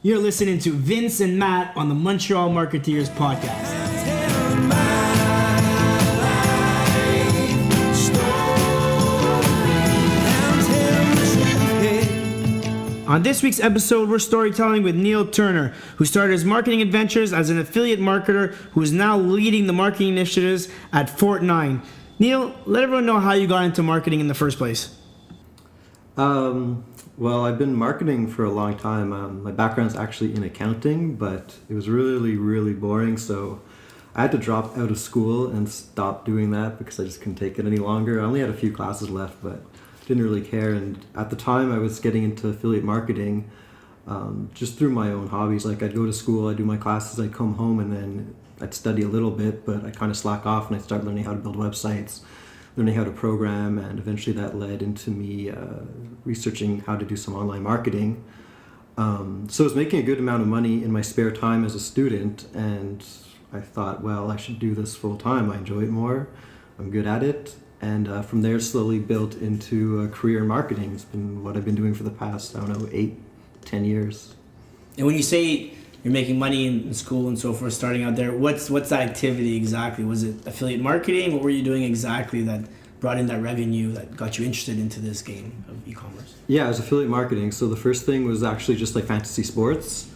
You're listening to Vince and Matt on the Montreal Marketeers Podcast. On this week's episode, we're storytelling with Neil Turner, who started his marketing adventures as an affiliate marketer who is now leading the marketing initiatives at FortNine. Neil, let everyone know how you got into marketing in the first place. Well, I've been marketing for a long time. My background's actually in accounting, but it was really, really boring, so I had to drop out of school and stop doing that because I just couldn't take it any longer. I only had a few classes left, but didn't really care. And at the time, I was getting into affiliate marketing just through my own hobbies. Like, I'd go to school, I'd do my classes, I'd come home, and then I'd study a little bit, but I'd kind of slack off and I'd start learning how to build websites, learning how to program, and eventually that led into me researching how to do some online marketing. So I was making a good amount of money in my spare time as a student, and I thought, well, I should do this full time. I enjoy it more. I'm good at it. And from there, slowly built into a career in marketing. It's been what I've been doing for the past, 8-10 years. And when you say you're making money in school and so forth, starting out there, what's that activity exactly? Was it affiliate marketing? What were you doing exactly that brought in that revenue that got you interested into this game of e-commerce? Yeah, it was affiliate marketing. So the first thing was actually just like fantasy sports.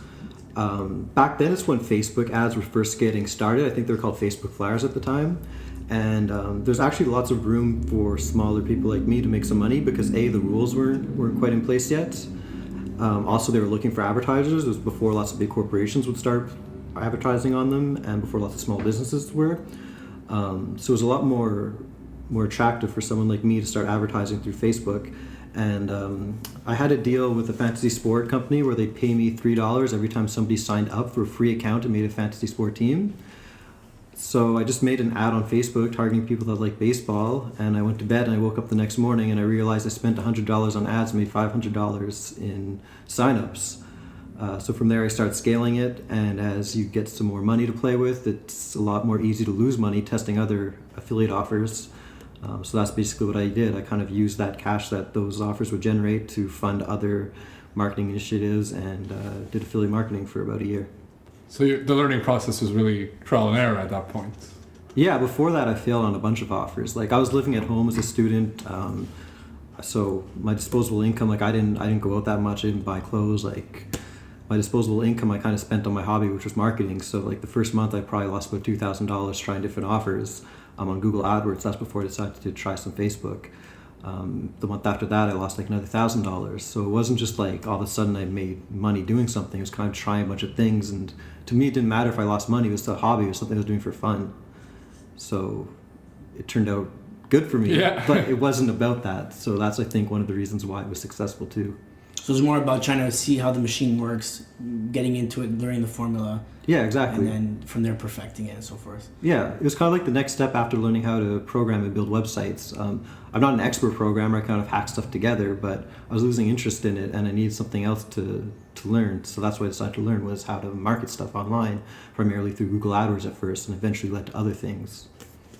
Back then, it's when Facebook ads were first getting started. I think they were called Facebook Flyers at the time. And there's actually lots of room for smaller people like me to make some money because A, the rules weren't quite in place yet. Also, they were looking for advertisers. It was before lots of big corporations would start advertising on them and before lots of small businesses were. So it was a lot more attractive for someone like me to start advertising through Facebook. And I had a deal with a fantasy sport company where they'd pay me $3 every time somebody signed up for a free account and made a fantasy sport team. So I just made an ad on Facebook targeting people that like baseball, and I went to bed and I woke up the next morning and I realized I spent $100 on ads and made $500 in signups. So from there I started scaling it, and as you get some more money to play with, it's a lot more easy to lose money testing other affiliate offers. So that's basically what I did. I kind of used that cash that those offers would generate to fund other marketing initiatives and did affiliate marketing for about a year. So the learning process was really trial and error at that point. Yeah, before that I failed on a bunch of offers. Like, I was living at home as a student, so my disposable income, like I didn't go out that much, I didn't buy clothes. Like, my disposable income I kind of spent on my hobby, which was marketing. So like the first month I probably lost about $2,000 trying different offers on Google AdWords. That's before I decided to try some Facebook. The month after that I lost like another $1,000. So it wasn't just like all of a sudden I made money doing something. It was kind of trying a bunch of things, and to me it didn't matter if I lost money. It was a hobby. It was something I was doing for fun. So it turned out good for me, yeah. But it wasn't about that. So that's, I think, one of the reasons why it was successful too. So it's more about trying to see how the machine works, getting into it, learning the formula. Yeah, exactly. And then from there perfecting it and so forth. Yeah, it was kind of like the next step after learning how to program and build websites. I'm not an expert programmer, I kind of hack stuff together, but I was losing interest in it and I needed something else to learn. So that's what I decided to learn, was how to market stuff online, primarily through Google AdWords at first, and eventually led to other things.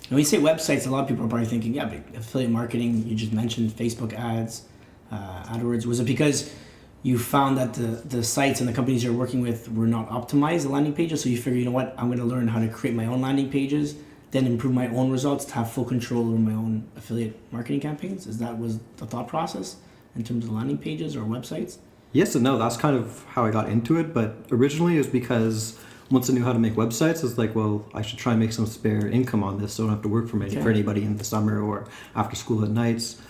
And when you say websites, a lot of people are probably thinking, yeah, but affiliate marketing, you just mentioned Facebook ads, AdWords. Was it because you found that the sites and the companies you're working with were not optimized, the landing pages, so you figured, you know what, I'm going to learn how to create my own landing pages, then improve my own results to have full control over my own affiliate marketing campaigns? Was the thought process in terms of landing pages or websites? Yes and no, that's kind of how I got into it, but originally it was because once I knew how to make websites, I was like, well, I should try and make some spare income on this so I don't have to work for anybody in the summer or after school at nights.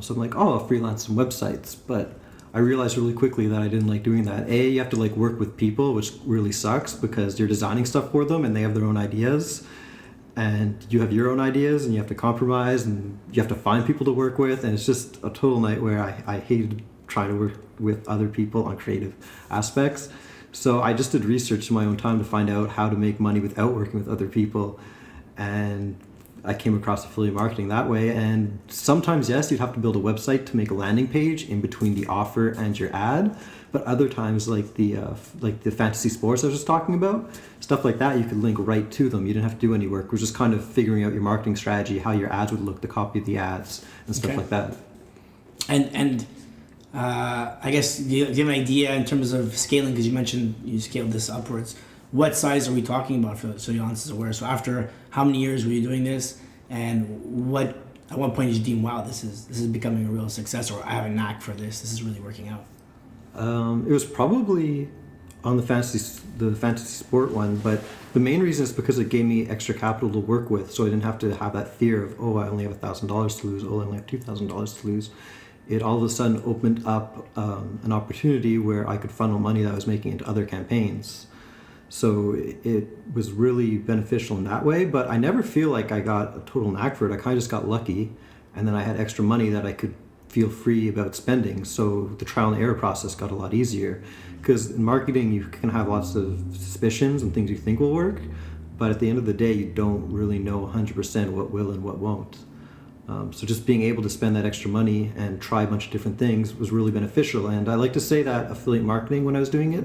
So I'm like, oh, I'll freelance some websites. But I realized really quickly that I didn't like doing that. A, you have to like work with people, which really sucks because you're designing stuff for them and they have their own ideas. And you have your own ideas and you have to compromise and you have to find people to work with. And it's just a total nightmare. I hated trying to work with other people on creative aspects. So I just did research in my own time to find out how to make money without working with other people. And I came across affiliate marketing that way. And sometimes, yes, you'd have to build a website to make a landing page in between the offer and your ad. But other times, like the fantasy sports I was just talking about, stuff like that, you could link right to them. You didn't have to do any work. It was just kind of figuring out your marketing strategy, how your ads would look, the copy of the ads, and stuff like that. And I guess do you have an idea in terms of scaling? Because you mentioned you scaled this upwards. What size are we talking about so the audience is aware? So after how many years were you doing this, and at what point did you deem, wow, this is becoming a real success, or I have a knack for this. This is really working out. It was probably on the fantasy sport one, but the main reason is because it gave me extra capital to work with, so I didn't have to have that fear of, oh, I only have $1,000 to lose, oh, I only have $2,000 to lose. It all of a sudden opened up an opportunity where I could funnel money that I was making into other campaigns. So it was really beneficial in that way, but I never feel like I got a total knack for it. I kind of just got lucky, and then I had extra money that I could feel free about spending. So the trial and error process got a lot easier, because in marketing you can have lots of suspicions and things you think will work, but at the end of the day you don't really know 100% what will and what won't. So just being able to spend that extra money and try a bunch of different things was really beneficial. And I like to say that affiliate marketing, when I was doing it,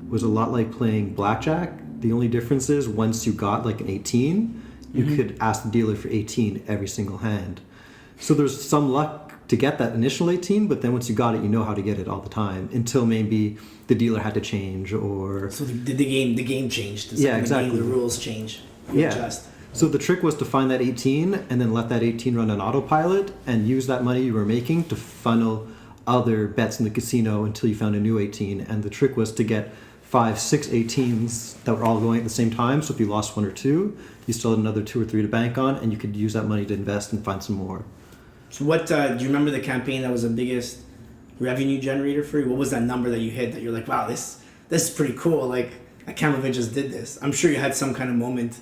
was a lot like playing blackjack. The only difference is once you got like an 18, you could ask the dealer for 18 every single hand. So there's some luck to get that initial 18, but then once you got it, you know how to get it all the time, until maybe the dealer had to change, or So the game changed. Yeah, exactly. The rules change. Yeah. Adjust. So the trick was to find that 18 and then let that 18 run on autopilot and use that money you were making to funnel other bets in the casino until you found a new 18. And the trick was to get 5, 6 18s that were all going at the same time. So if you lost one or two, you still had another 2 or 3 to bank on, and you could use that money to invest and find some more. So what do you remember the campaign that was the biggest revenue generator for you? What was that number that you hit that you're like, wow, this is pretty cool. Like, I can't believe I just did this. I'm sure you had some kind of moment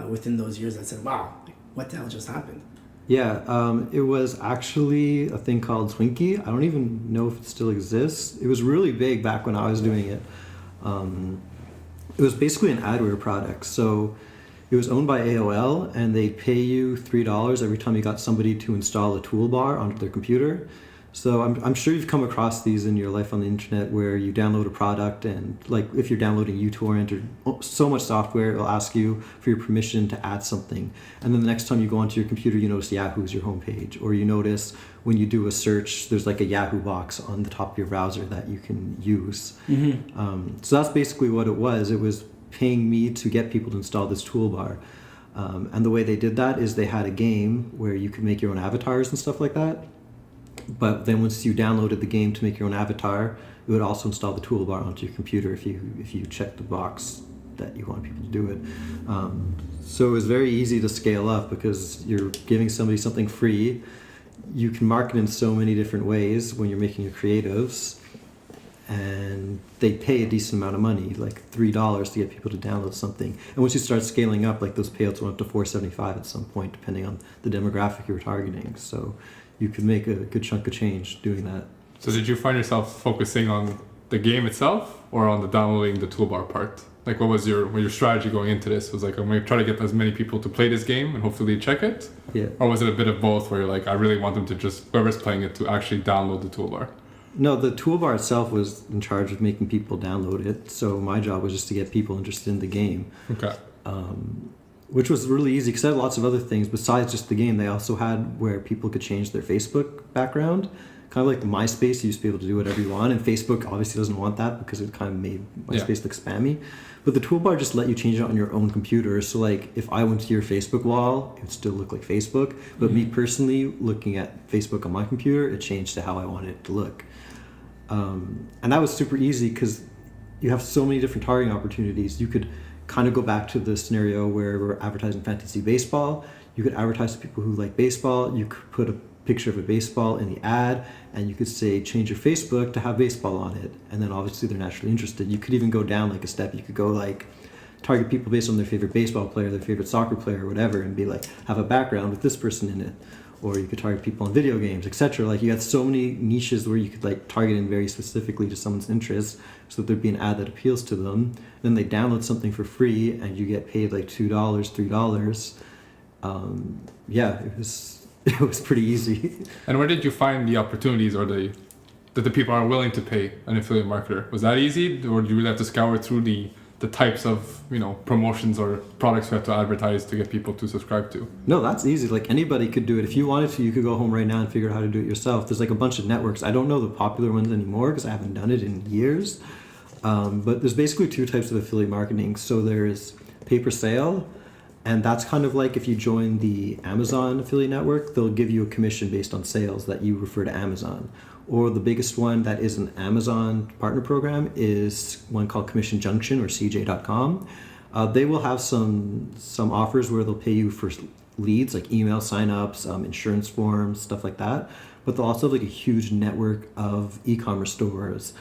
within those years that said, wow, what the hell just happened? Yeah, it was actually a thing called Twinkie. I don't even know if it still exists. It was really big back when I was doing it. It was basically an adware product. So it was owned by AOL, and they'd pay you $3 every time you got somebody to install a toolbar onto their computer. So I'm sure you've come across these in your life on the internet, where you download a product, and like if you're downloading uTorrent or so much software, it'll ask you for your permission to add something. And then the next time you go onto your computer, you notice Yahoo's your homepage, or you notice when you do a search, there's like a Yahoo box on the top of your browser that you can use. So that's basically what it was. It was paying me to get people to install this toolbar. And the way they did that is they had a game where you could make your own avatars and stuff like that. But then once you downloaded the game to make your own avatar, it would also install the toolbar onto your computer if you checked the box that you want people to do it. So it was very easy to scale up because you're giving somebody something free. You can market in so many different ways when you're making your creatives, and they pay a decent amount of money, like $3 to get people to download something. And once you start scaling up, like those payouts went up to $4.75 at some point, depending on the demographic you were targeting. So you could make a good chunk of change doing that. So did you find yourself focusing on the game itself or on the downloading the toolbar part? Like, what was your strategy going into this? Was like, I'm going to try to get as many people to play this game and hopefully check it? Yeah. Or was it a bit of both, where you're like, I really want them to just, whoever's playing it, to actually download the toolbar? No, the toolbar itself was in charge of making people download it. So my job was just to get people interested in the game. Okay. Which was really easy because I had lots of other things besides just the game. They also had where people could change their Facebook background, kind of like the MySpace. You used to be able to do whatever you want, and Facebook obviously doesn't want that because it kind of made MySpace look spammy. But the toolbar just let you change it on your own computer. So like if I went to your Facebook wall, it would still look like Facebook. But me personally, looking at Facebook on my computer, it changed to how I wanted it to look. And that was super easy because you have so many different targeting opportunities. You could kind of go back to the scenario where we're advertising fantasy baseball. You could advertise to people who like baseball. You could put a picture of a baseball in the ad, and you could say change your Facebook to have baseball on it, and then obviously they're naturally interested. You could even go down like a step. You could go like target people based on their favorite baseball player, their favorite soccer player, or whatever, and be like, have a background with this person in it. Or you could target people on video games, etc. Like you had so many niches where you could like target in very specifically to someone's interests, so that there'd be an ad that appeals to them. Then they download something for free, and you get paid like $2, $3. It was pretty easy. And where did you find the opportunities, or that the people are willing to pay an affiliate marketer? Was that easy, or did you really have to scour through the the types of promotions or products you have to advertise to get people to subscribe to? No, that's easy. Like anybody could do it. If you wanted to, you could go home right now and figure out how to do it yourself. There's like a bunch of networks. I don't know the popular ones anymore because I haven't done it in years. But there's basically two types of affiliate marketing. So there's pay per sale, and that's kind of like if you join the Amazon affiliate network, they'll give you a commission based on sales that you refer to Amazon. Or the biggest one that is an Amazon partner program is one called Commission Junction or CJ.com. They will have some offers where they'll pay you for leads like email signups, insurance forms, stuff like that. But they'll also have like a huge network of e-commerce stores,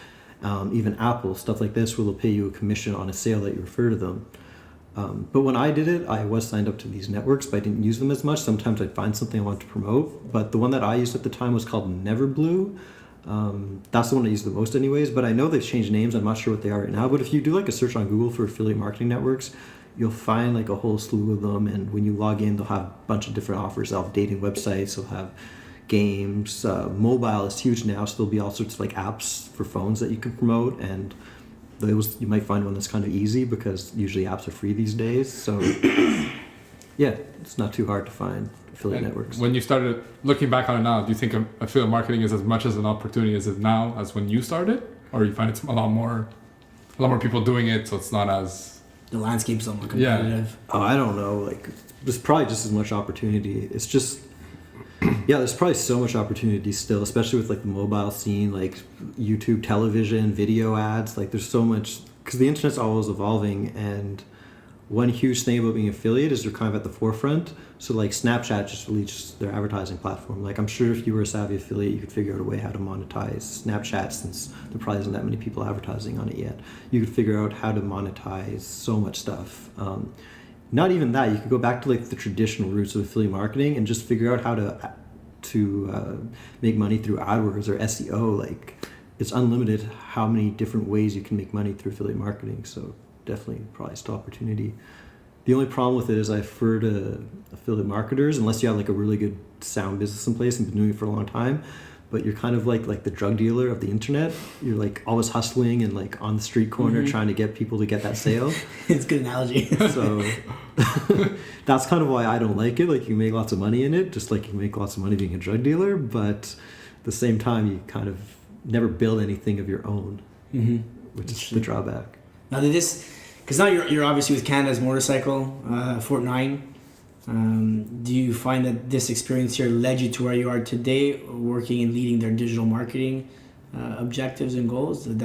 even Apple, stuff like this, where they'll pay you a commission on a sale that you refer to them. But when I did it, I was signed up to these networks, but I didn't use them as much. Sometimes I'd find something I wanted to promote. But the one that I used at the time was called Neverblue. That's the one I use the most anyways, but I know they've changed names. I'm not sure what they are right now, but if you do like a search on Google for affiliate marketing networks, you'll find like a whole slew of them. And when you log in, they'll have a bunch of different offers. They'll have dating websites, they'll have games, mobile is huge now. So there'll be all sorts of like apps for phones that you can promote. And those, you might find one that's kind of easy because usually apps are free these days. So yeah, it's not too hard to find affiliate networks. When you started looking back on it now, do you think affiliate marketing is as much as an opportunity as it now as when you started, or you find it's a lot more people doing it, so it's not as the landscape's a lot more competitive? Oh, I don't know. Like there's probably just as much opportunity. It's just there's probably so much opportunity still, especially with like the mobile scene, like YouTube, television, video ads. Like there's so much because the internet's always evolving, and one huge thing about being affiliate is you're kind of at the forefront. So like Snapchat just released their advertising platform. Like I'm sure if you were a savvy affiliate, you could figure out a way how to monetize Snapchat since there probably isn't that many people advertising on it yet. You could figure out how to monetize so much stuff. Not even that, you could go back to like the traditional roots of affiliate marketing and just figure out how to make money through AdWords or SEO. Like it's unlimited how many different ways you can make money through affiliate marketing. So definitely probably still opportunity. The only problem with it is I refer to affiliate marketers, unless you have like a really good sound business in place and been doing it for a long time, but you're kind of like the drug dealer of the internet. You're like always hustling and like on the street corner trying to get people to get that sale. It's a good analogy. So that's kind of why I don't like it. Like you can make lots of money in it, just like you can make lots of money being a drug dealer, but at the same time you kind of never build anything of your own, which is the drawback. Now did this, because now you're obviously with Canada's motorcycle, FortNine. Do you find that this experience here led you to where you are today, working and leading their digital marketing objectives and goals? Did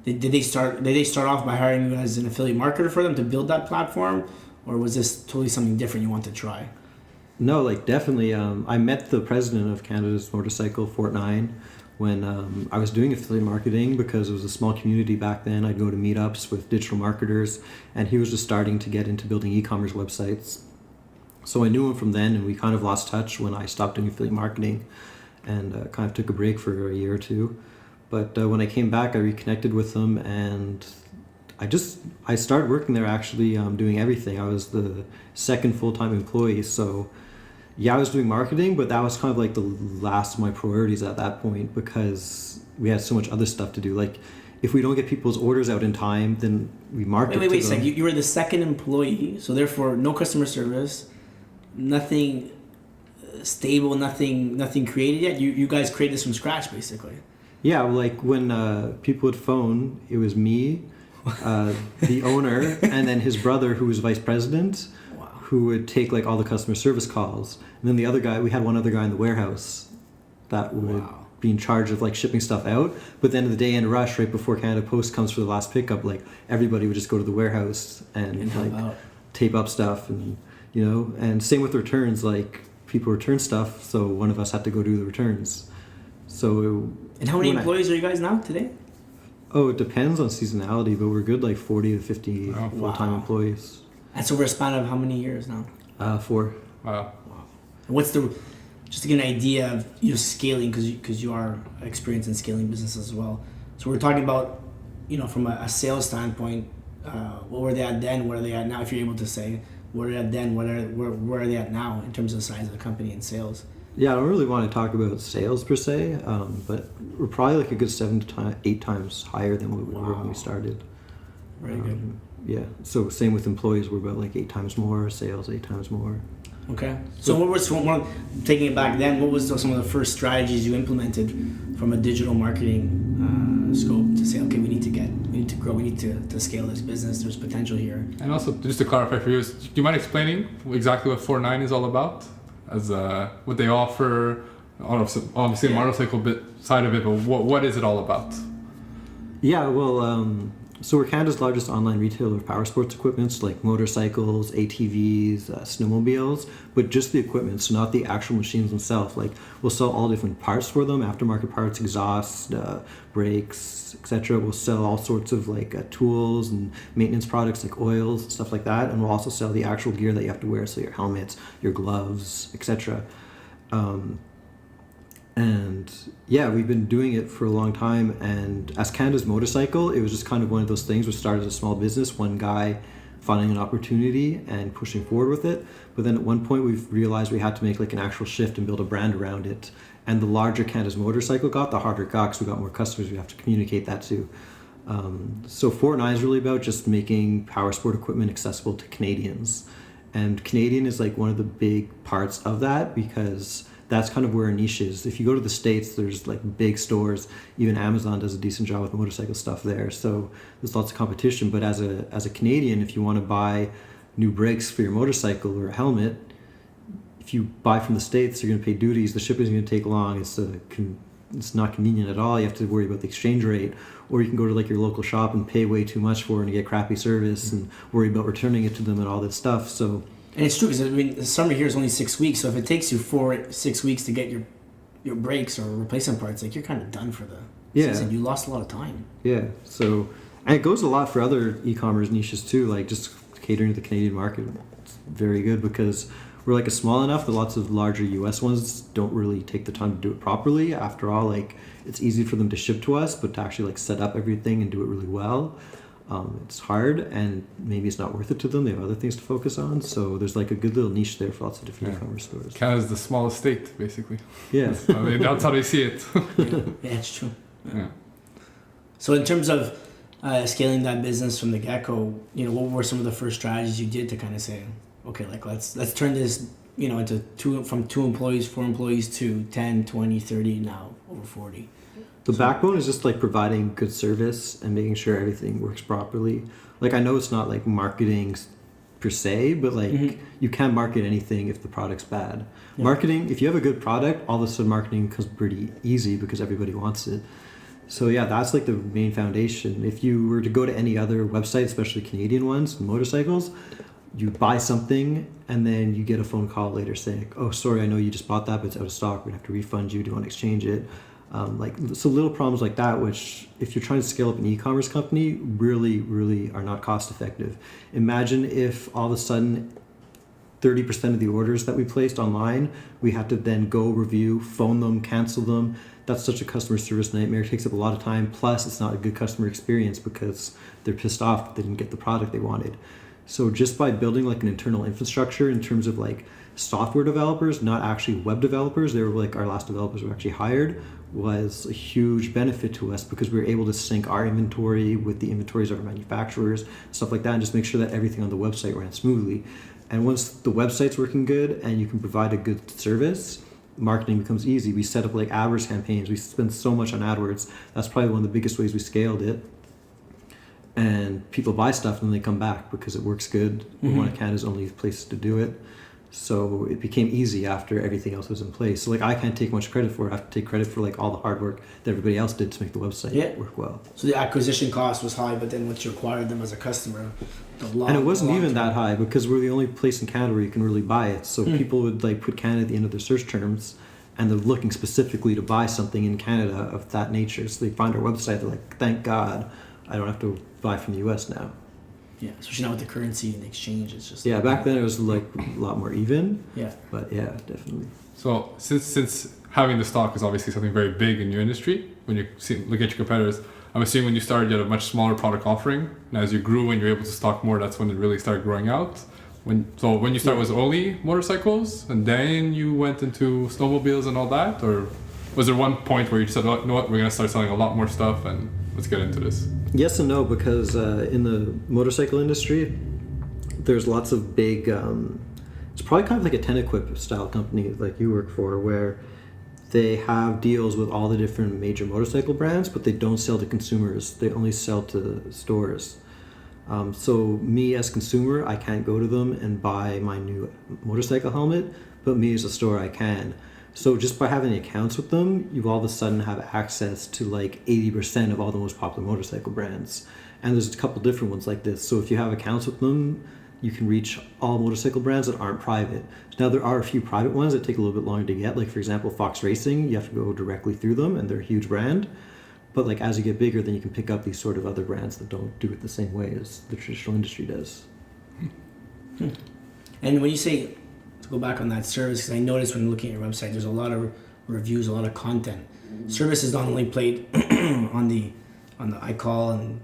they start off by hiring you as an affiliate marketer for them to build that platform, or was this totally something different you want to try? No, like definitely. I met the president of Canada's motorcycle, FortNine, when I was doing affiliate marketing because it was a small community back then. I'd go to meetups with digital marketers, and he was just starting to get into building e-commerce websites. So I knew him from then, and we kind of lost touch when I stopped doing affiliate marketing and kind of took a break for a year or two. But when I came back, I reconnected with him, and I started working there actually doing everything. I was the second full-time employee, so yeah, I was doing marketing, but that was kind of like the last of my priorities at that point because we had so much other stuff to do. Like, if we don't get people's orders out in time, then we market Wait a them. second. You were the second employee, so therefore no customer service, nothing stable, nothing created yet. You guys created this from scratch, basically. Yeah, like when people would phone, it was me, the owner, and then his brother, who was vice president, who would take like all the customer service calls. And then the other guy, we had one other guy in the warehouse that would be in charge of like shipping stuff out. But then the day in rush, right before Canada Post comes for the last pickup, like everybody would just go to the warehouse and like tape up stuff and and same with returns, like people return stuff. So one of us had to go do the returns. So and how many employees are you guys now today? Oh, it depends on seasonality, but we're good like 40 to 50 full-time employees. That's over a span of how many years now? 4. Wow. And what's just to get an idea of scaling, because you are experienced in scaling businesses as well. So we're talking about, from a sales standpoint, what were they at then? What are they at now? If you're able to say, what are they at then? Where are they at now in terms of the size of the company and sales? Yeah, I don't really want to talk about sales per se, but we're probably like a good 7 to 8 times higher than what we were when we started. Very good. yeah. So same with employees, we're about like 8 times more, sales 8 times more. Okay. So what was taking it back then? What was some of the first strategies you implemented from a digital marketing scope to say, okay, we need to grow, we need to scale this business. There's potential here. And also, just to clarify for you, do you mind explaining exactly what FortNine is all about, as what they offer? Obviously, the motorcycle side of it, but what is it all about? Yeah, well, so we're Canada's largest online retailer of power sports equipment, like motorcycles, ATVs, snowmobiles, but just the equipment, so not the actual machines themselves. Like, we'll sell all different parts for them, aftermarket parts, exhaust, brakes, etc. We'll sell all sorts of like tools and maintenance products like oils, stuff like that, and we'll also sell the actual gear that you have to wear, so your helmets, your gloves, etc. And yeah, we've been doing it for a long time. And as Canada's motorcycle, it was just kind of one of those things which started as a small business, one guy finding an opportunity and pushing forward with it. But then at one point we've realized we had to make like an actual shift and build a brand around it. And the larger Canada's motorcycle got, the harder it got, because we got more customers we have to communicate that to. So FortNine is really about just making power sport equipment accessible to Canadians. And Canadian is like one of the big parts of that, because that's kind of where our niche is. If you go to the States, there's like big stores. Even Amazon does a decent job with motorcycle stuff there. So there's lots of competition. But as a Canadian, if you want to buy new brakes for your motorcycle or a helmet, if you buy from the States, you're going to pay duties. The shipping is going to take long. It's not convenient at all. You have to worry about the exchange rate. Or you can go to like your local shop and pay way too much for it and get crappy service and worry about returning it to them and all this stuff. So. And it's true, because I mean, the summer here is only 6 weeks, so if it takes you 4-6 weeks to get your brakes or replacement parts, like, you're kind of done for the season. You lost a lot of time. Yeah, so, and it goes a lot for other e-commerce niches too, like just catering to the Canadian market. It's very good because we're like a small enough that lots of larger US ones don't really take the time to do it properly. After all, like, it's easy for them to ship to us, but to actually like set up everything and do it really well, it's hard, and maybe it's not worth it to them. They have other things to focus on. So there's like a good little niche there for lots of different e-commerce stores. Canada's the smallest state, basically. Yeah. That's how they see it. Yeah, it's true. Yeah. So in terms of scaling that business from the get-go, what were some of the first strategies you did to kind of say, okay, like let's turn this, into from 2 employees, 4 employees to 10, 20, 30, now over 40? The backbone is just like providing good service and making sure everything works properly. Like, I know it's not like marketing per se, but like you can't market anything if the product's bad. Yeah. Marketing, if you have a good product, all of a sudden marketing becomes pretty easy because everybody wants it. So yeah, that's like the main foundation. If you were to go to any other website, especially Canadian ones, motorcycles, you buy something and then you get a phone call later saying, oh, sorry, I know you just bought that, but it's out of stock. We're gonna have to refund you. Do you want to exchange it? So little problems like that, which if you're trying to scale up an e-commerce company, really, really are not cost effective. Imagine if all of a sudden 30% of the orders that we placed online, we had to then go review, phone them, cancel them. That's such a customer service nightmare. It takes up a lot of time. Plus, it's not a good customer experience because they're pissed off that they didn't get the product they wanted. So just by building like an internal infrastructure in terms of like software developers, not actually web developers, they were like our last developers we actually hired, was a huge benefit to us because we were able to sync our inventory with the inventories of our manufacturers, stuff like that, and just make sure that everything on the website ran smoothly. And once the website's working good and you can provide a good service, marketing becomes easy. We set up like AdWords campaigns. We spend so much on AdWords. That's probably one of the biggest ways we scaled it. And people buy stuff and then they come back because it works good. One of Canada's only places to do it. So it became easy after everything else was in place. So like, I can't take much credit for it. I have to take credit for like all the hard work that everybody else did to make the website work well. So the acquisition cost was high, but then once you acquired them as a customer, and it wasn't even that high because we're the only place in Canada where you can really buy it. So people would like put Canada at the end of their search terms, and they're looking specifically to buy something in Canada of that nature. So they find our website, they're like, thank God, I don't have to buy from the US now. Yeah, especially now with the currency and the exchange, it's just... Yeah, back then it was like a lot more even. Yeah. But yeah, definitely. So since having the stock is obviously something very big in your industry, when you look at your competitors, I'm assuming when you started you had a much smaller product offering, and as you grew and you're able to stock more, that's when it really started growing out. When you started was only motorcycles, and then you went into snowmobiles and all that, or was there one point where you said, oh, you know what, we're going to start selling a lot more stuff and let's get into this? Yes and no, because in the motorcycle industry, there's lots of big. It's probably kind of like a Ten-Equip style company like you work for, where they have deals with all the different major motorcycle brands, but they don't sell to consumers. They only sell to stores. So me as consumer, I can't go to them and buy my new motorcycle helmet, but me as a store, I can. So just by having accounts with them, you all of a sudden have access to like 80% of all the most popular motorcycle brands. And there's a couple different ones like this. So if you have accounts with them, you can reach all motorcycle brands that aren't private. Now there are a few private ones that take a little bit longer to get. Like for example, Fox Racing, you have to go directly through them and they're a huge brand. But like as you get bigger, then you can pick up these sort of other brands that don't do it the same way as the traditional industry does. And when you say, to go back on that service, because I noticed when looking at your website, there's a lot of reviews, a lot of content. Service is not only played on the iCall and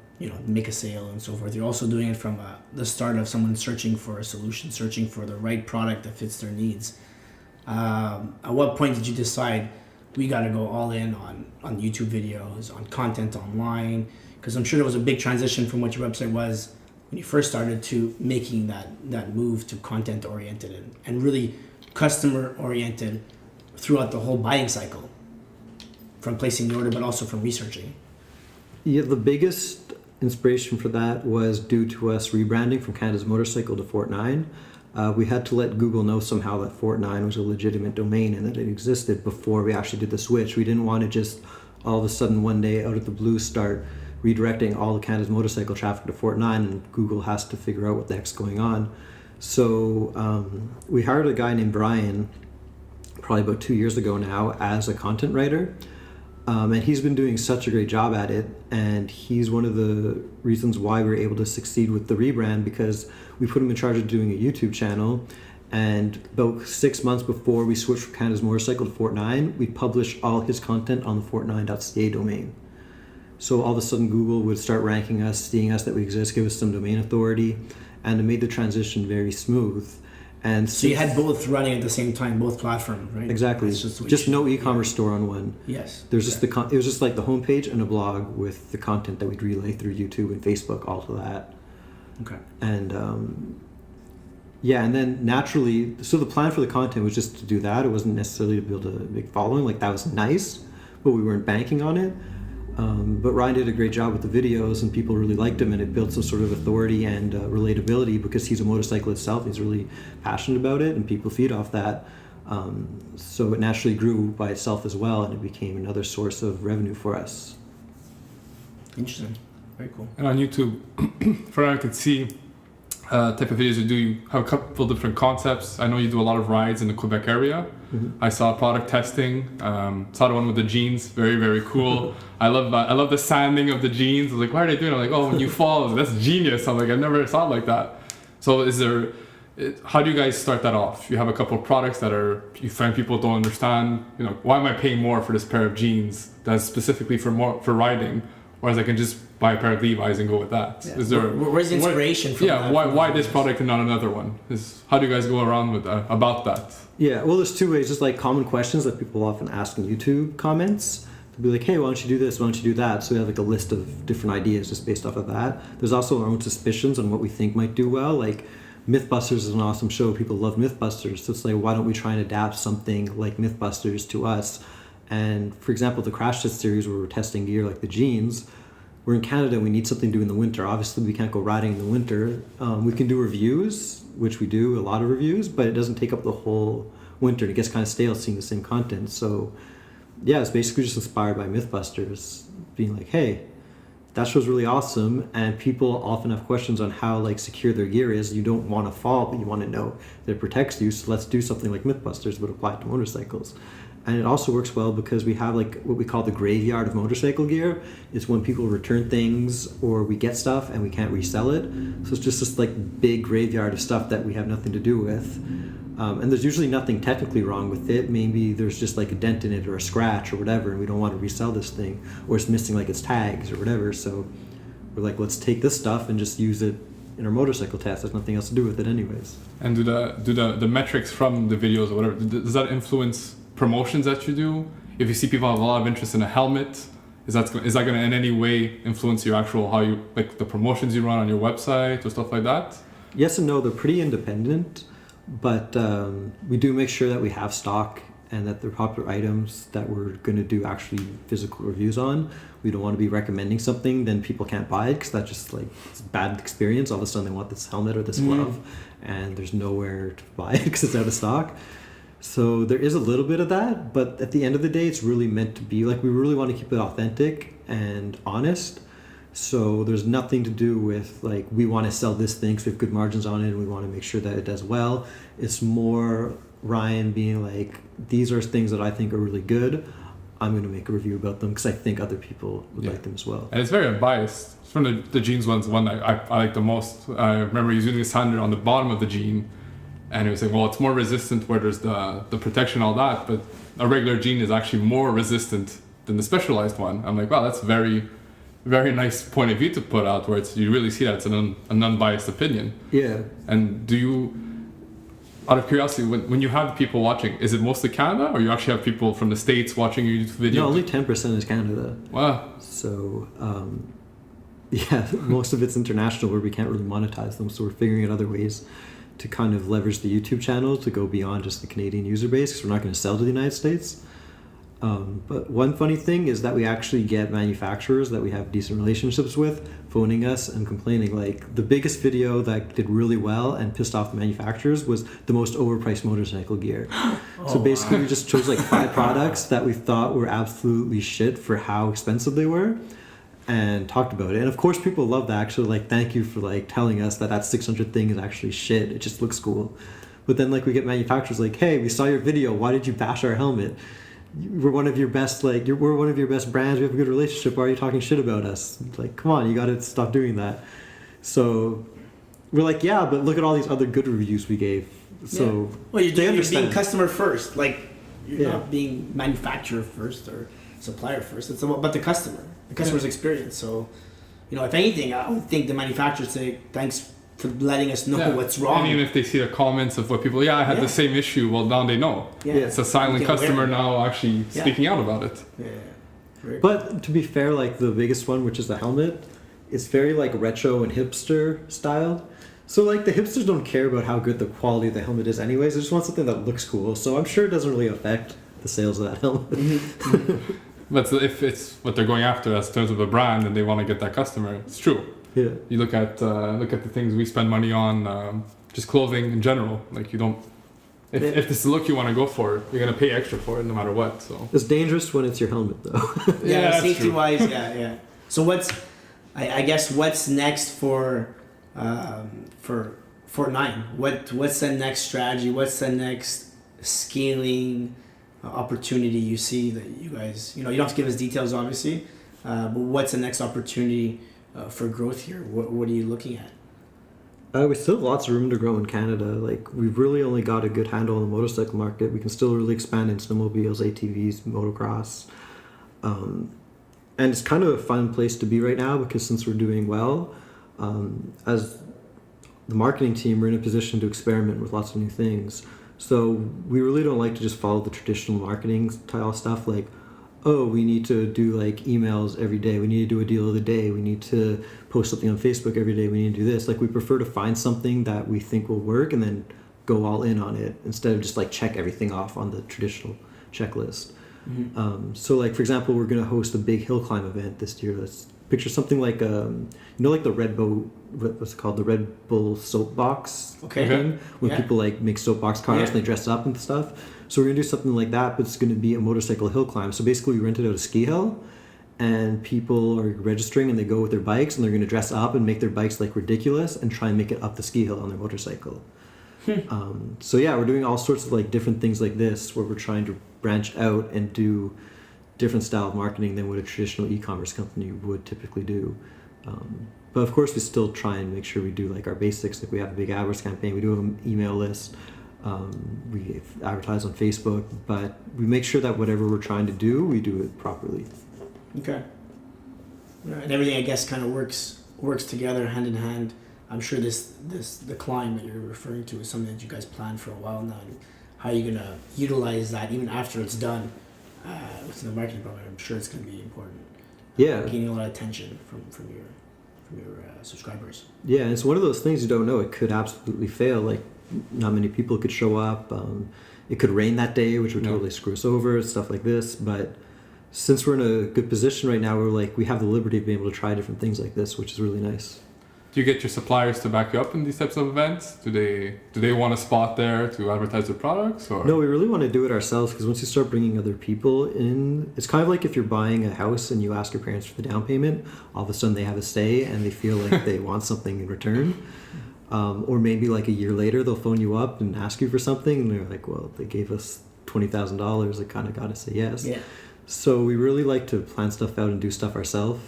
make a sale and so forth. You're also doing it from the start of someone searching for a solution, searching for the right product that fits their needs. At what point did you decide we got to go all in on YouTube videos, on content online? Because I'm sure there was a big transition from what your website was when you first started to making that move to content oriented and really customer oriented throughout the whole buying cycle, from placing the order but also from researching. Yeah, the biggest inspiration for that was due to us rebranding from Canada's Motorcycle to FortNine. We had to let Google know somehow that FortNine was a legitimate domain and that it existed before we actually did the switch. We didn't want to just all of a sudden one day out of the blue start redirecting all of Canada's motorcycle traffic to FortNine, and Google has to figure out what the heck's going on. So we hired a guy named Brian probably about 2 years ago now as a content writer. And he's been doing such a great job at it, and he's one of the reasons why we were able to succeed with the rebrand, because we put him in charge of doing a YouTube channel, and about 6 months before we switched from Canada's Motorcycle to FortNine, we published all his content on the fortnine.ca domain. So all of a sudden Google would start ranking us, seeing us that we exist, give us some domain authority, and it made the transition very smooth. And so you had both running at the same time, both platforms, right? Exactly. Just no e-commerce store on one. Yes. There's just it was just like the homepage and a blog with the content that we'd relay through YouTube and Facebook, all to that. Okay. And and then naturally, so the plan for the content was just to do that. It wasn't necessarily to build a big following. Like that was nice, but we weren't banking on it. But Ryan did a great job with the videos, and people really liked him, and it built some sort of authority and relatability because he's a motorcyclist himself. He's really passionate about it, and people feed off that. So it naturally grew by itself as well, and it became another source of revenue for us. Interesting. Very cool. And on YouTube, for what I could see, type of videos you do, you have a couple different concepts. I know you do a lot of rides in the Quebec area. Mm-hmm. I saw product testing. Saw the one with the jeans. Very, very cool. I love the sanding of the jeans. I was like, why are they doing it? I'm like, oh, when you fall, that's genius. I'm like, I never saw it like that. So how do you guys start that off? You have a couple of products that you find people don't understand. Why am I paying more for this pair of jeans that's specifically for riding, whereas I can just buy a pair of Levi's and go with that? Yeah. Where's the inspiration from that? Why this product and not another one? How do you guys go around with about that? Yeah, well, there's two ways. Just like common questions that people often ask in YouTube comments. They'll be like, hey, why don't you do this? Why don't you do that? So we have like a list of different ideas just based off of that. There's also our own suspicions on what we think might do well. Like Mythbusters is an awesome show. People love Mythbusters. So it's like, why don't we try and adapt something like Mythbusters to us? And for example, the Crash Test series where we're testing gear like the jeans, we're in Canada, we need something to do in the winter. Obviously, we can't go riding in the winter. We can do reviews, which we do, a lot of reviews, but it doesn't take up the whole winter. It gets kind of stale seeing the same content. So, yeah, it's basically just inspired by Mythbusters, being like, hey, that show's really awesome, and people often have questions on how secure their gear is. You don't want to fall, but you want to know that it protects you, so let's do something like Mythbusters, but apply it to motorcycles. And it also works well because we have what we call the graveyard of motorcycle gear. It's when people return things or we get stuff and we can't resell it. So it's just this big graveyard of stuff that we have nothing to do with. And there's usually nothing technically wrong with it. Maybe there's just a dent in it or a scratch or whatever, and we don't want to resell this thing, or it's missing its tags or whatever. So we're like, let's take this stuff and just use it in our motorcycle test. There's nothing else to do with it anyways. And do the metrics from the videos or whatever, does that influence promotions that you do? If you see people have a lot of interest in a helmet is that going to in any way influence your actual how you like the promotions you run on your website or stuff like that? Yes and no. They're pretty independent, but we do make sure that we have stock and that they're popular items that we're going to do actually physical reviews on. We don't want to be recommending something, then people can't buy it because that's just like it's a bad experience. All of a sudden they want this helmet or this glove and there's nowhere to buy it because it's out of stock. So there is a little bit of that, but at the end of the day, it's really meant to be like we really want to keep it authentic and honest. So there's nothing to do with like we want to sell this thing because we have good margins on it and we want to make sure that it does well. It's more Ryan being like, these are things that I think are really good. I'm going to make a review about them because I think other people would like them as well. And it's very unbiased. It's from the jeans one's the one that I like the most. I remember using the sander on the bottom of the jean, and he was saying, well, it's more resistant where there's the protection, all that, but a regular jean is actually more resistant than the specialized one. I'm like, wow, that's very, very nice point of view to put out where it's, you really see that it's an unbiased opinion. Yeah. And do you, out of curiosity, when you have people watching, is it mostly Canada or you actually have people from the States watching your YouTube video? No, only 10% is Canada. Wow. So, yeah, most of it's international where we can't really monetize them. So we're figuring out other ways to kind of leverage the YouTube channel to go beyond just the Canadian user base because we're not going to sell to the United States. But one funny thing is that we actually get manufacturers that we have decent relationships with phoning us and complaining. Like the biggest video that did really well and pissed off the manufacturers was the most overpriced motorcycle gear. So basically we just chose like 5 products that we thought were absolutely shit for how expensive they were and talked about it. And of course people love that, actually, like thank you for like telling us that 600 thing is actually shit. It just looks cool. But then like we get manufacturers like, hey, we saw your video, why did you bash our helmet? We're one of your best, like we're one of your best brands. We have a good relationship. Why are you talking shit about us? Like, come on, you got to stop doing that. So we're like, yeah, but look at all these other good reviews we gave. So well, you're being understand. customer first. Like you're not being manufacturer first or supplier first. It's about the customer's experience. So, if anything, I would think the manufacturer say thanks for letting us know what's wrong. And even if they see the comments of what people, I had the same issue, well, now they know. Yeah. It's a silent customer now actually speaking out about it. Yeah. But to be fair, like the biggest one, which is the helmet, it's very like retro and hipster styled. So like the hipsters don't care about how good the quality of the helmet is anyways. They just want something that looks cool. So I'm sure it doesn't really affect the sales of that helmet. But if it's what they're going after as terms of a brand and they want to get that customer, it's true. Yeah. You look at the things we spend money on, just clothing in general. Like you don't, if this is the look you want to go for, you're gonna pay extra for it no matter what. So it's dangerous when it's your helmet though. Safety wise, yeah. So I guess what's next for FortNine? What's the next strategy? What's the next scaling opportunity you see that you guys, you don't have to give us details obviously, but what's the next opportunity for growth here? What are you looking at? We still have lots of room to grow in Canada. Like we've really only got a good handle on the motorcycle market. We can still really expand into snowmobiles, ATVs, motocross. And it's kind of a fun place to be right now because since we're doing well, as the marketing team, we're in a position to experiment with lots of new things. So we really don't like to just follow the traditional marketing style stuff like, oh, we need to do like emails every day. We need to do a deal of the day. We need to post something on Facebook every day. We need to do this. Like we prefer to find something that we think will work and then go all in on it instead of just like check everything off on the traditional checklist. Mm-hmm. So like, for example, we're going to host a big hill climb event this year. Let's picture something like, like the Red Bull, what's it called? The Red Bull soapbox thing when people like make soapbox cars and they dress up and stuff. So we're going to do something like that, but it's going to be a motorcycle hill climb. So basically we rented out a ski hill and people are registering and they go with their bikes and they're going to dress up and make their bikes like ridiculous and try and make it up the ski hill on their motorcycle. So yeah, we're doing all sorts of like different things like this where we're trying to branch out and do different style of marketing than what a traditional e-commerce company would typically do. But of course we still try and make sure we do like our basics. Like we have a big AdWords campaign, we do have an email list. We advertise on Facebook, but we make sure that whatever we're trying to do, we do it properly. Okay. And everything, I guess, kind of works together hand in hand. I'm sure the climb that you're referring to is something that you guys planned for a while now. And how are you gonna utilize that even after it's done within the marketing program? I'm sure it's gonna be important. Yeah. gaining a lot of attention from your subscribers. Yeah, and it's one of those things you don't know. It could absolutely fail. Like, not many people could show up. It could rain that day, which would totally screw us over, stuff like this. But since we're in a good position right now, we have the liberty of being able to try different things like this, which is really nice. Do you get your suppliers to back you up in these types of events? Do they want a spot there to advertise their products? Or? No, we really want to do it ourselves, because once you start bringing other people in, it's kind of like if you're buying a house and you ask your parents for the down payment, all of a sudden they have a say and they feel like they want something in return. Or maybe like a year later they'll phone you up and ask you for something and they're like, well, they gave us $20,000, I kind of got to say yes. Yeah. So we really like to plan stuff out and do stuff ourselves.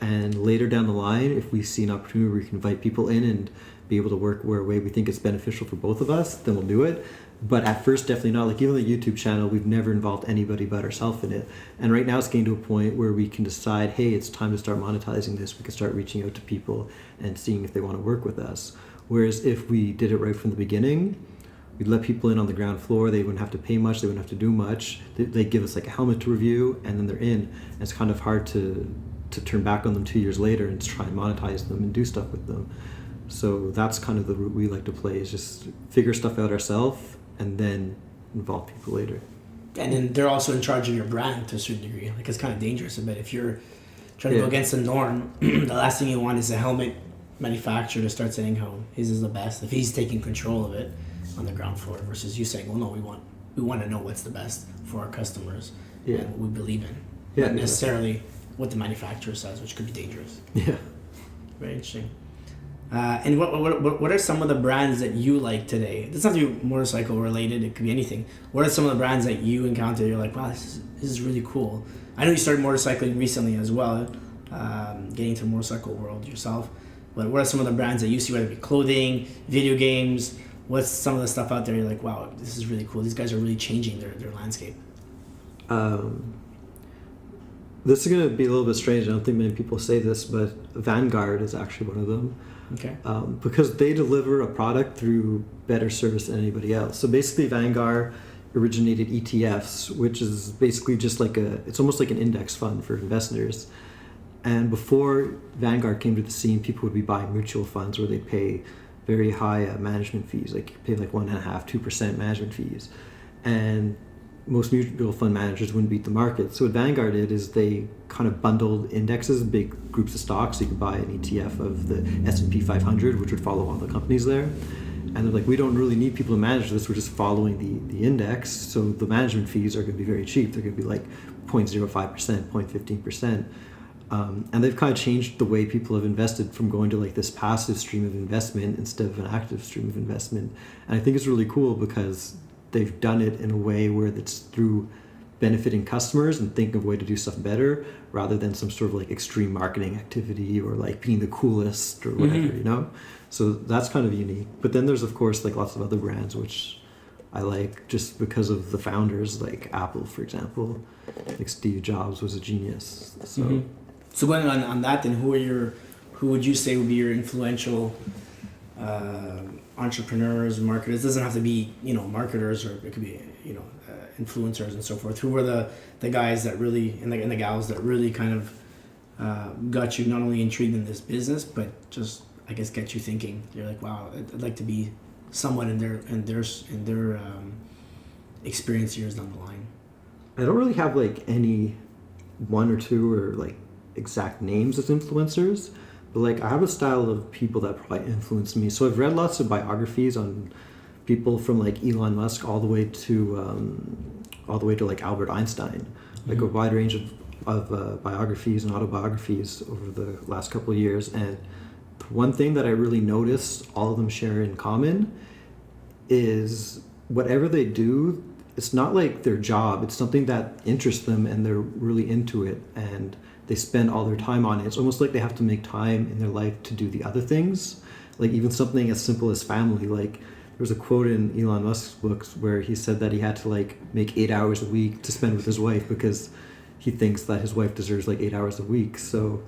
And later down the line, if we see an opportunity where we can invite people in and be able to work where a way we think it's beneficial for both of us, then we'll do it. But at first, definitely not. Like even the YouTube channel, we've never involved anybody but ourselves in it. And right now it's getting to a point where we can decide, hey, it's time to start monetizing this. We can start reaching out to people and seeing if they want to work with us. Whereas if we did it right from the beginning, we'd let people in on the ground floor. They wouldn't have to pay much. They wouldn't have to do much. They'd give us like a helmet to review, and then they're in. And it's kind of hard to turn back on them 2 years later and try and monetize them and do stuff with them. So that's kind of the route we like to play, is just figure stuff out ourselves and then involve people later. And then they're also in charge of your brand to a certain degree. Like, it's kind of dangerous a bit. If you're trying to go against the norm, the last thing you want is a helmet manufacturer to start saying how his is the best. If he's taking control of it on the ground floor versus you saying, well, no, we want to know what's the best for our customers and what we believe in. Not necessarily what the manufacturer says, which could be dangerous. Yeah. Very interesting. And what are some of the brands that you like today? It doesn't have to be motorcycle related. It could be anything. What are some of the brands that you encounter? You're like, wow, this is really cool. I know you started motorcycling recently as well, getting into the motorcycle world yourself. But what are some of the brands that you see, whether it be clothing, video games? What's some of the stuff out there you're like, wow, this is really cool. These guys are really changing their landscape. This is going to be a little bit strange. I don't think many people say this, but Vanguard is actually one of them. Okay. Because they deliver a product through better service than anybody else. So basically Vanguard originated ETFs, which is basically just like it's almost like an index fund for investors. And before Vanguard came to the scene, people would be buying mutual funds where they'd pay very high management fees, like you pay like 1.5%, 2% management fees. And most mutual fund managers wouldn't beat the market. So what Vanguard did is they kind of bundled indexes, big groups of stocks. So you could buy an ETF of the S&P 500, which would follow all the companies there. And they're like, we don't really need people to manage this. We're just following the index. So the management fees are going to be very cheap. They're going to be like 0.05%, 0.15%. And they've kind of changed the way people have invested from going to like this passive stream of investment instead of an active stream of investment. And I think it's really cool because they've done it in a way where it's through benefiting customers and thinking of a way to do stuff better rather than some sort of like extreme marketing activity or like being the coolest or whatever, you know? So that's kind of unique. But then there's of course like lots of other brands which I like just because of the founders, like Apple, for example. Like Steve Jobs was a genius. So So going on that, then who would you say would be your influential entrepreneurs, marketers? It doesn't have to be, marketers, or it could be, influencers and so forth. Who were the guys that really, and the gals that really kind of got you not only intrigued in this business, but just, I guess, get you thinking? You're like, wow, I'd like to be someone in their experience years down the line. I don't really have like any one or two or like exact names as influencers, but like I have a style of people that probably influenced me. So I've read lots of biographies on people from like Elon Musk all the way to like Albert Einstein, like a wide range of biographies and autobiographies over the last couple of years. And one thing that I really noticed all of them share in common is whatever they do, it's not like their job, it's something that interests them and they're really into it and they spend all their time on it. It's almost like they have to make time in their life to do the other things, like even something as simple as family. Like there was a quote in Elon Musk's books where he said that he had to like make 8 hours a week to spend with his wife because he thinks that his wife deserves like 8 hours a week. So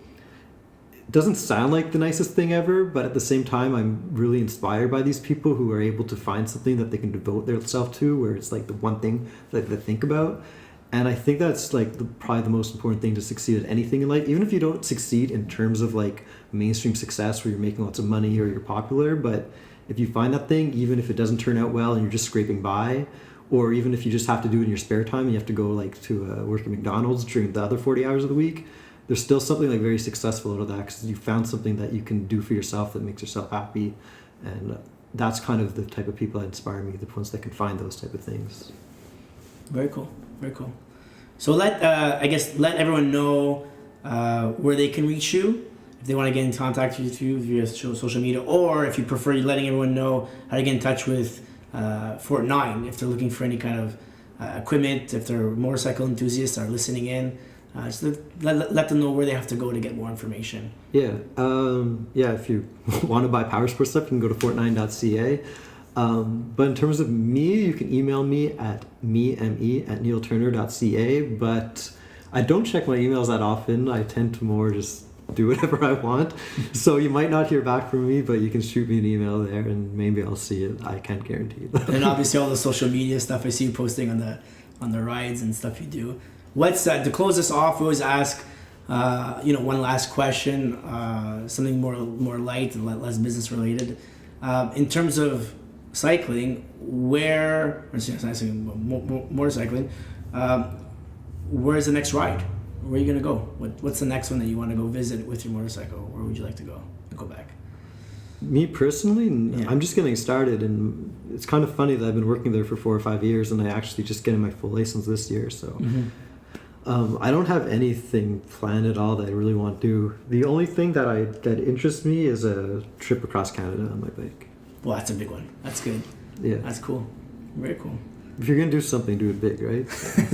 it doesn't sound like the nicest thing ever, but at the same time, I'm really inspired by these people who are able to find something that they can devote themselves to, where it's like the one thing that they think about. And I think that's like probably the most important thing to succeed at anything in life. Even if you don't succeed in terms of like mainstream success where you're making lots of money or you're popular, but if you find that thing, even if it doesn't turn out well and you're just scraping by, or even if you just have to do it in your spare time and you have to go like to work at McDonald's during the other 40 hours of the week, there's still something like very successful out of that because you found something that you can do for yourself that makes yourself happy. And that's kind of the type of people that inspire me, the ones that can find those type of things. Very cool. Very cool. So let everyone know where they can reach you if they want to get in contact with you via social media, or if you prefer letting everyone know how to get in touch with FortNine if they're looking for any kind of equipment, if they're motorcycle enthusiasts are listening in. So let them know where they have to go to get more information. Yeah. If you want to buy power sports stuff, you can go to fortnine.ca. But in terms of me, you can email me at me@neilturner.ca, but I don't check my emails that often. I tend to more just do whatever I want. So you might not hear back from me, but you can shoot me an email there and maybe I'll see it. I can't guarantee that. And obviously all the social media stuff I see you posting on the rides and stuff you do. What's to close this off, we always ask one last question, something more light and less business related. In terms of cycling, motorcycling, where's the next ride? Where are you gonna go? What's the next one that you want to go visit with your motorcycle? Where would you like to go back? Me personally, I'm just getting started, and it's kind of funny that I've been working there for 4 or 5 years, and I actually just getting my full license this year. So I don't have anything planned at all that I really want to do. The only thing that interests me is a trip across Canada on my bike. Well, that's a big one. That's good. Yeah, that's cool. Very cool. If you're gonna do something, do it big, right?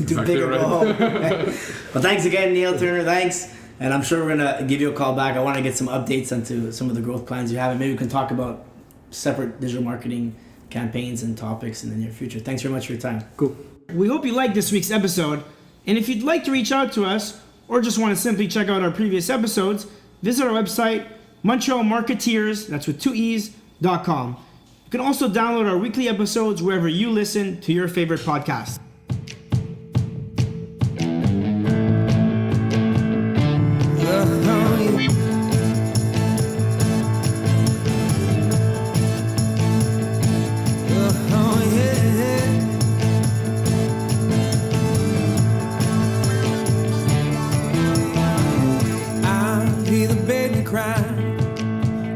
Do big or go home. Well, thanks again, Neil Turner. Thanks. And I'm sure we're going to give you a call back. I want to get some updates onto some of the growth plans you have, and maybe we can talk about separate digital marketing campaigns and topics in the near future. Thanks very much for your time. Cool. We hope you liked this week's episode. And if you'd like to reach out to us or just want to simply check out our previous episodes, visit our website, MontrealMarketeers, that's with 2 E's.com. You can also download our weekly episodes wherever you listen to your favorite podcast.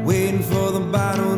Waiting for the bottle